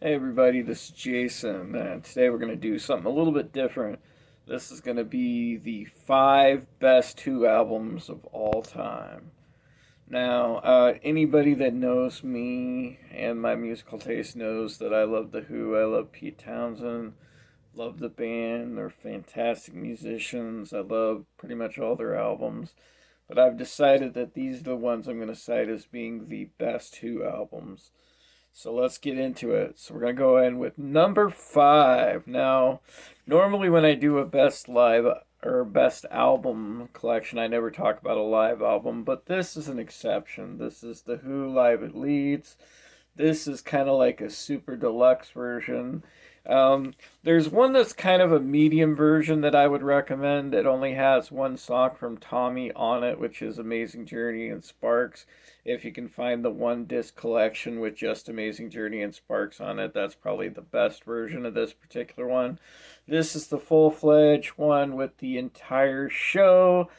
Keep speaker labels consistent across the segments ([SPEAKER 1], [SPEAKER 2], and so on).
[SPEAKER 1] Hey everybody, this is Jason, and today we're going to do something a little bit different. This is going to be the 5 best Who albums of all time. Now, anybody that knows me and my musical taste knows that I love The Who, I love Pete Townsend, love the band, they're fantastic musicians, I love pretty much all their albums. But I've decided that these are the ones I'm going to cite as being the best Who albums. So let's get into it. So we're going to go in with number 5. Now, normally when I do a best live or best album collection, I never talk about a live album, but this is an exception. This is The Who Live at Leeds. This is kind of like a super deluxe version. There's one that's kind of a medium version that I would recommend. It only has one song from Tommy on it, which is Amazing Journey and Sparks. If you can find the one disc collection with just Amazing Journey and Sparks on it, that's probably the best version of this particular one. This is the full-fledged one with the entire show.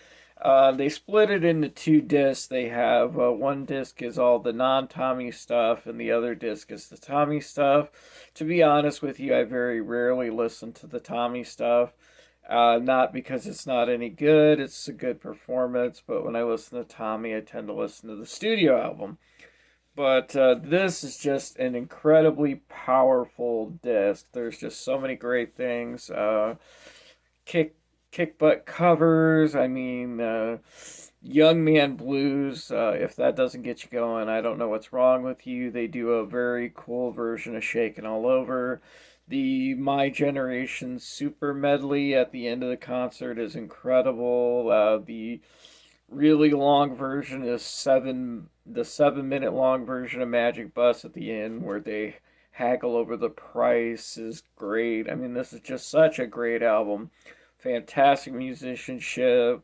[SPEAKER 1] They split it into 2 discs. They have one disc is all the non-Tommy stuff, and the other disc is the Tommy stuff. To be honest with you, I very rarely listen to the Tommy stuff. Not because it's not any good, it's a good performance, but when I listen to Tommy, I tend to listen to the studio album. But this is just an incredibly powerful disc. There's just so many great things. Kick kick butt covers. I mean, Young Man Blues. If that doesn't get you going, I don't know what's wrong with you. They do a very cool version of Shakin' All Over. The My Generation Super Medley at the end of the concert is incredible. The really long version is the 7 minute long version of Magic Bus at the end where they haggle over the price is great. I mean, this is just such a great album. Fantastic musicianship,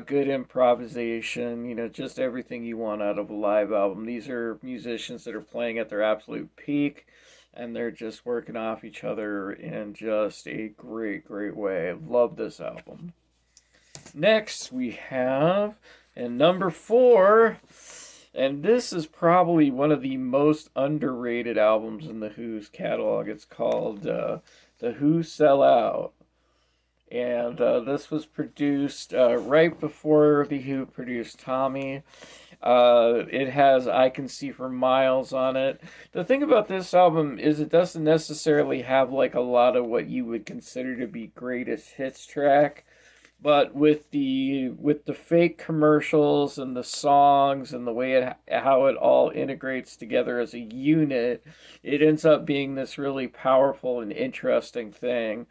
[SPEAKER 1] good improvisation, just everything you want out of a live album. These are musicians that are playing at their absolute peak and they're just working off each other in just a great, great way. I love this album. Next, we have, and number 4, and this is probably one of the most underrated albums in The Who's catalog. It's called The Who Sell Out. And this was produced right before The Who produced Tommy. It has I Can See for Miles on it. The thing about this album is it doesn't necessarily have like a lot of what you would consider to be greatest hits track. But with the fake commercials and the songs and the way how it all integrates together as a unit, it ends up being this really powerful and interesting thing.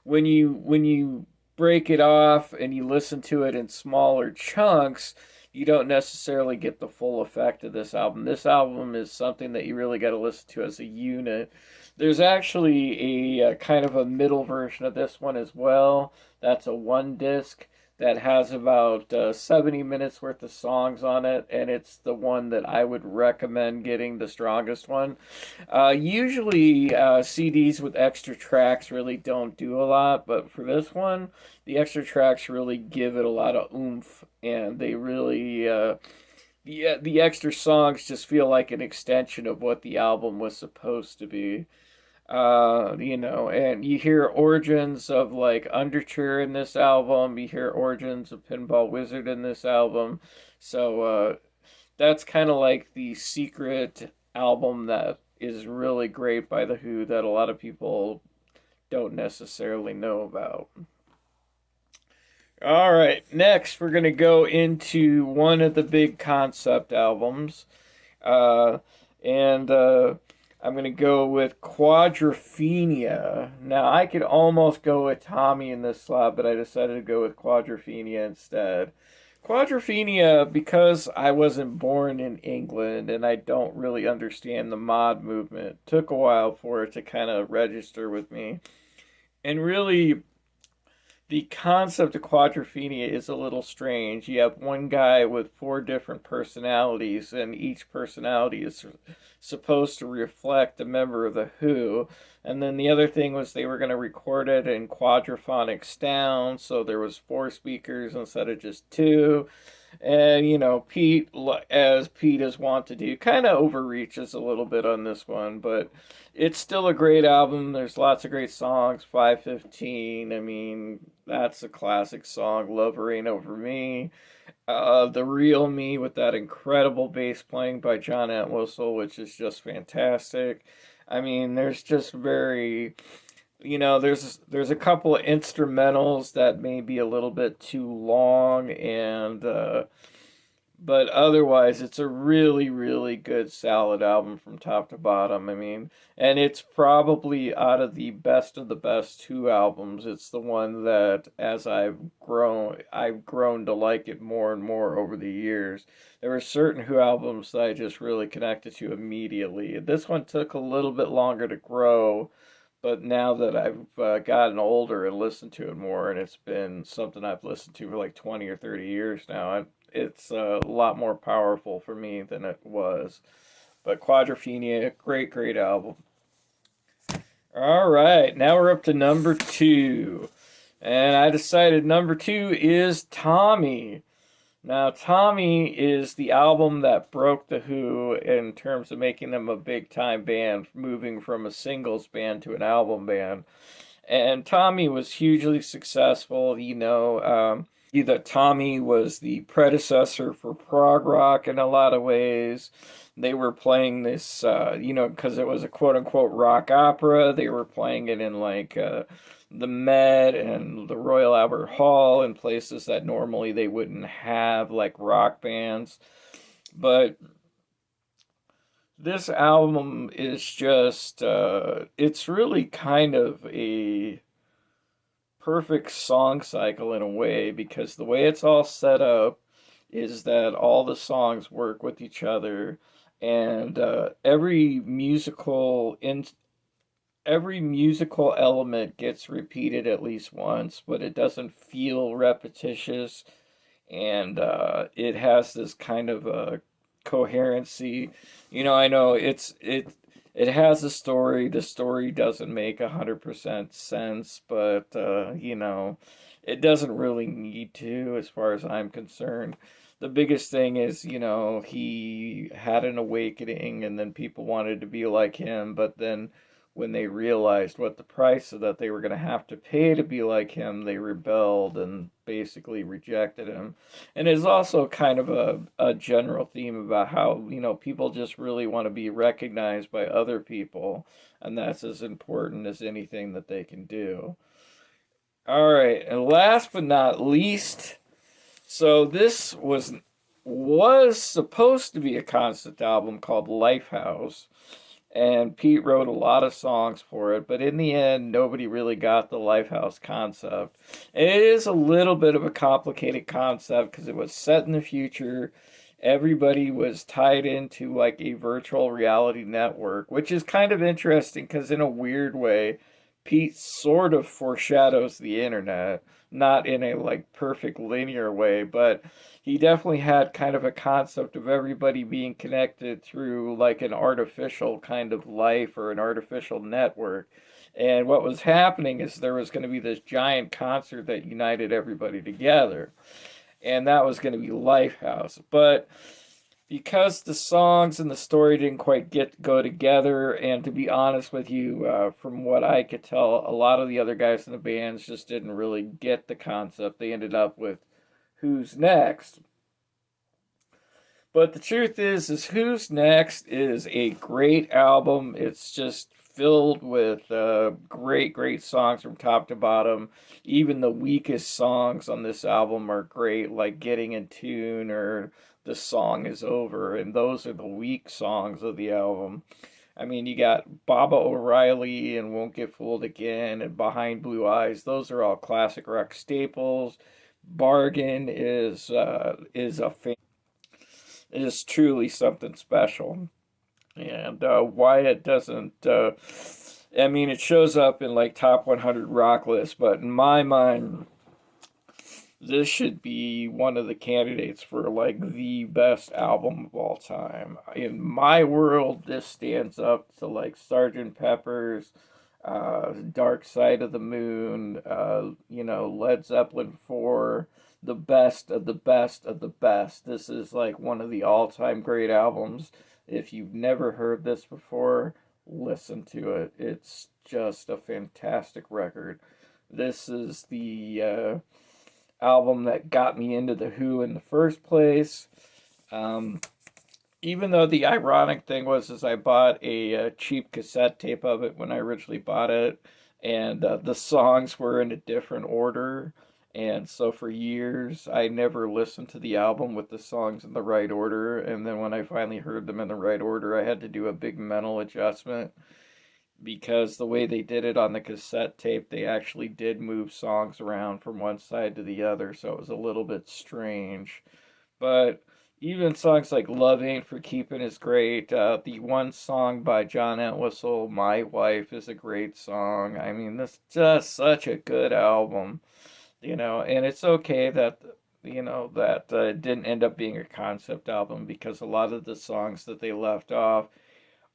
[SPEAKER 1] When you break it off and you listen to it in smaller chunks, you don't necessarily get the full effect of this album. This album is something that you really got to listen to as a unit. There's actually a kind of a middle version of this one as well. That's a one disc that has about 70 minutes worth of songs on it, and it's the one that I would recommend getting, the strongest one. Usually, CDs with extra tracks really don't do a lot, but for this one, the extra tracks really give it a lot of oomph, and they really. The extra songs just feel like an extension of what the album was supposed to be. And you hear origins of like Underture in this album. You hear origins of Pinball Wizard in this album. So that's kind of like the secret album that is really great by The Who that a lot of people don't necessarily know about. All right, next we're going to go into one of the big concept albums. And I'm going to go with Quadrophenia. Now, I could almost go with Tommy in this slot, but I decided to go with Quadrophenia instead. Quadrophenia, because I wasn't born in England and I don't really understand the mod movement, took a while for it to kind of register with me. And really, the concept of quadrophenia is a little strange. You have one guy with 4 different personalities, and each personality is supposed to reflect a member of the Who. And then the other thing was they were going to record it in quadraphonic sound, so there was 4 speakers instead of just 2. And, Pete, as Pete is wont to do, kind of overreaches a little bit on this one, but it's still a great album. There's lots of great songs. 515, I mean, that's a classic song. Love Reign Over Me. The Real Me with that incredible bass playing by John Entwistle, which is just fantastic. I mean, there's just very, there's a couple of instrumentals that may be a little bit too long, and but otherwise it's a really, really good solid album from top to bottom. I mean, and it's probably out of the best two albums. It's the one that, as I've grown to like it more and more over the years. There were certain Who albums that I just really connected to immediately. This one took a little bit longer to grow, but now that I've gotten older and listened to it more, and it's been something I've listened to for like 20 or 30 years now, it's a lot more powerful for me than it was. But Quadrophenia, great, great album. All right, now we're up to number two. And I decided number two is Tommy. Now, Tommy is the album that broke The Who in terms of making them a big time band, moving from a singles band to an album band. And Tommy was hugely successful. That Tommy was the predecessor for prog rock in a lot of ways. They were playing this, because it was a quote unquote rock opera. They were playing it in like the Met and the Royal Albert Hall in places that normally they wouldn't have, like rock bands. But this album is just, it's really kind of a perfect song cycle in a way, because the way it's all set up is that all the songs work with each other, and every musical element gets repeated at least once, but it doesn't feel repetitious, and it has this kind of coherency. I know it has a story. The story doesn't make 100% sense, but it doesn't really need to, as far as I'm concerned. The biggest thing is, he had an awakening, and then people wanted to be like him, but then when they realized what the price that they were going to have to pay to be like him, they rebelled and basically rejected him. And it's also kind of a general theme about how, people just really want to be recognized by other people, and that's as important as anything that they can do. All right, and last but not least, so this was supposed to be a concept album called Lifehouse, and Pete wrote a lot of songs for it, but in the end, nobody really got the Lifehouse concept. It is a little bit of a complicated concept because it was set in the future. Everybody was tied into like a virtual reality network, which is kind of interesting because, in a weird way, Pete sort of foreshadows the internet, not in a like perfect linear way, but he definitely had kind of a concept of everybody being connected through like an artificial kind of life or an artificial network. And what was happening is there was going to be this giant concert that united everybody together, and that was going to be Lifehouse. But because the songs and the story didn't quite go together, and to be honest with you, from what I could tell, a lot of the other guys in the bands just didn't really get the concept. They ended up with Who's Next. But the truth is Who's Next is a great album. It's just filled with great, great songs from top to bottom. Even the weakest songs on this album are great, like Getting in Tune or The Song Is Over, and those are the weak songs of the album. I mean, you got Baba O'Reilly and Won't Get Fooled Again and Behind Blue Eyes. Those are all classic rock staples. Bargain is truly something special. And why it doesn't, I mean, it shows up in like top 100 rock lists, but in my mind, this should be one of the candidates for like the best album of all time. In my world, this stands up to like Sgt. Pepper's, Dark Side of the Moon, Led Zeppelin 4, the best of the best of the best. This is like one of the all-time great albums. If you've never heard this before, listen to it. It's just a fantastic record. This is the album that got me into The Who in the first place. Um, Even though the ironic thing was, is I bought a cheap cassette tape of it when I originally bought it, and the songs were in a different order, and so for years I never listened to the album with the songs in the right order, and then when I finally heard them in the right order, I had to do a big mental adjustment because the way they did it on the cassette tape, they actually did move songs around from one side to the other, so it was a little bit strange. But even songs like Love Ain't for Keeping is great. The one song by John Entwistle, My Wife, is a great song. I mean, this is just such a good album, and it's okay that, that it didn't end up being a concept album because a lot of the songs that they left off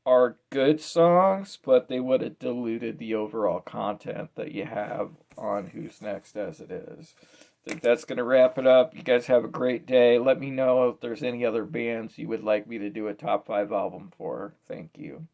[SPEAKER 1] are good songs, but they would have diluted the overall content that you have on Who's Next as it is. I think that's going to wrap it up. You guys have a great day. Let me know if there's any other bands you would like me to do a top 5 album for. Thank you.